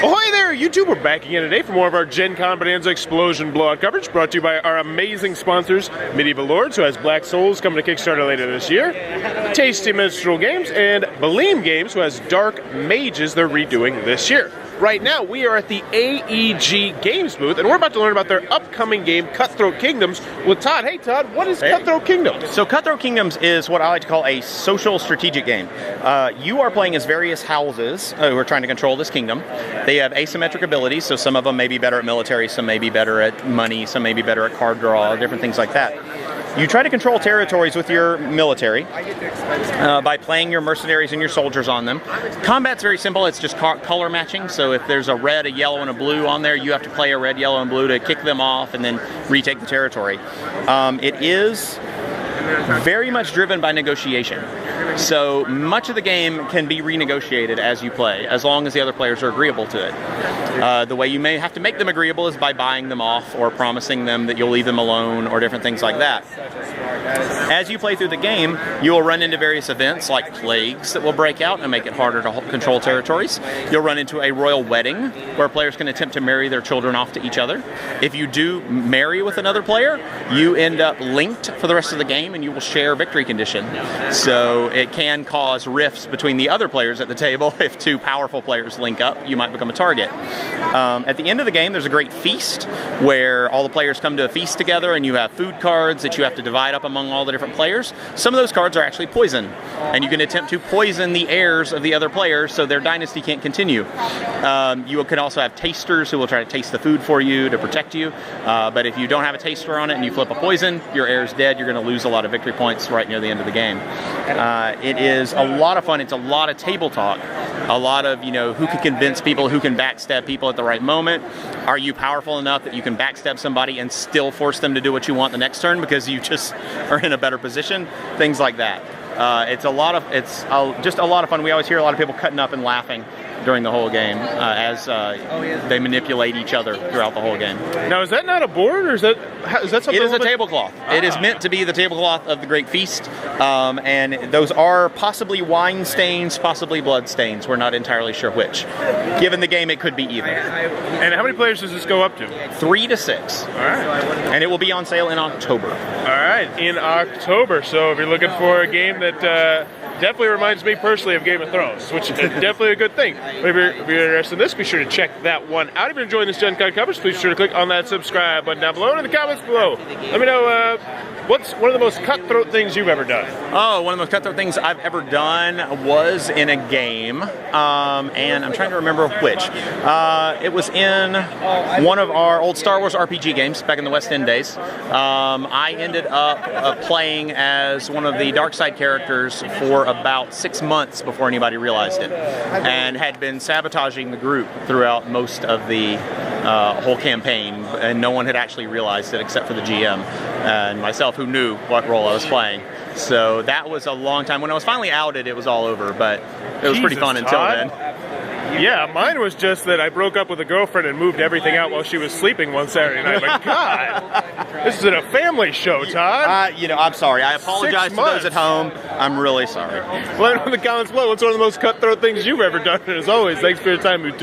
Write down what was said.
Ahoy there, YouTube! We're back again today for more of our Gencon Bonanza Explosion Blowout coverage, brought to you by our amazing sponsors, Medieval Lords, who has Black Souls coming to Kickstarter later this year, Tasty Minstrel Games, and Baleem Games, who has Dark Mages they're redoing this year. Right now, we are at the AEG Games booth, and we're about to learn about their upcoming game, Cutthroat Kingdoms, with Todd. Hey, Todd, what is Cutthroat Kingdoms? So Cutthroat Kingdoms is what I like to call a social strategic game. You are playing as various houses who are trying to control this kingdom. They have asymmetric abilities, so some of them may be better at military, some may be better at money, some may be better at card draw, different things like that. You try to control territories with your military by playing your mercenaries and your soldiers on them. Combat's very simple. It's just color matching. So if there's a red, a yellow, and a blue on there, you have to play a red, yellow, and blue to kick them off and then retake the territory. It is very much driven by negotiation. So much of the game can be renegotiated as you play, as long as the other players are agreeable to it. The way you may have to make them agreeable is by buying them off or promising them that you'll leave them alone or different things like that. As you play through the game, you will run into various events like plagues that will break out and make it harder to control territories. You'll run into a royal wedding where players can attempt to marry their children off to each other. If you do marry with another player, you end up linked for the rest of the game and you will share victory condition. So it can cause rifts between the other players at the table. If two powerful players link up, you might become a target. At the end of the game, there's a great feast where all the players come to a feast together and you have food cards that you have to divide up among all the different players. Some of those cards are actually poison, and you can attempt to poison the heirs of the other players so their dynasty can't continue. You can also have tasters who will try to taste the food for you to protect you, but if you don't have a taster on it and you flip a poison, your heir's dead, you're going to lose a lot of victory points right near the end of the game. It is a lot of fun. It's a lot of table talk. A lot of, who can convince people, who can backstab people at the right moment. Are you powerful enough that you can backstab somebody and still force them to do what you want the next turn because you just are in a better position? Things like that. It's just a lot of fun. We always hear a lot of people cutting up and laughing during the whole game as they manipulate each other throughout the whole game. Now, is that not a board, or is that something? It is a tablecloth. It is meant to be the tablecloth of the Great Feast, and those are possibly wine stains, possibly blood stains. We're not entirely sure which. Given the game, it could be either. And how many players does this go up to? 3 to 6. All right. And it will be on sale in October. All right, in October. So if you're looking for a game that definitely reminds me personally of Game of Thrones, which is definitely a good thing. But if you're interested in this, be sure to check that one out. If you're enjoying this Gen Con coverage, please be sure to click on that subscribe button down below and in the comments below. Let me know what's one of the most cutthroat things you've ever done. Oh, one of the most cutthroat things I've ever done was in a game, and I'm trying to remember which. It was in one of our old Star Wars RPG games back in the West End days. I ended up playing as one of the dark side characters for about 6 months before anybody realized it, and had been sabotaging the group throughout most of the whole campaign, and no one had actually realized it except for the GM and myself, who knew what role I was playing. So that was a long time. When I was finally outed, it was all over, but it was pretty fun until then. Yeah, mine was just that I broke up with a girlfriend and moved everything out while she was sleeping one Saturday night. But God, this isn't a family show, Todd. I'm sorry. I apologize to those at home. I'm really sorry. Let me know in the comments below what's one of the most cutthroat things you've ever done. And as always, thanks for your time, YouTube.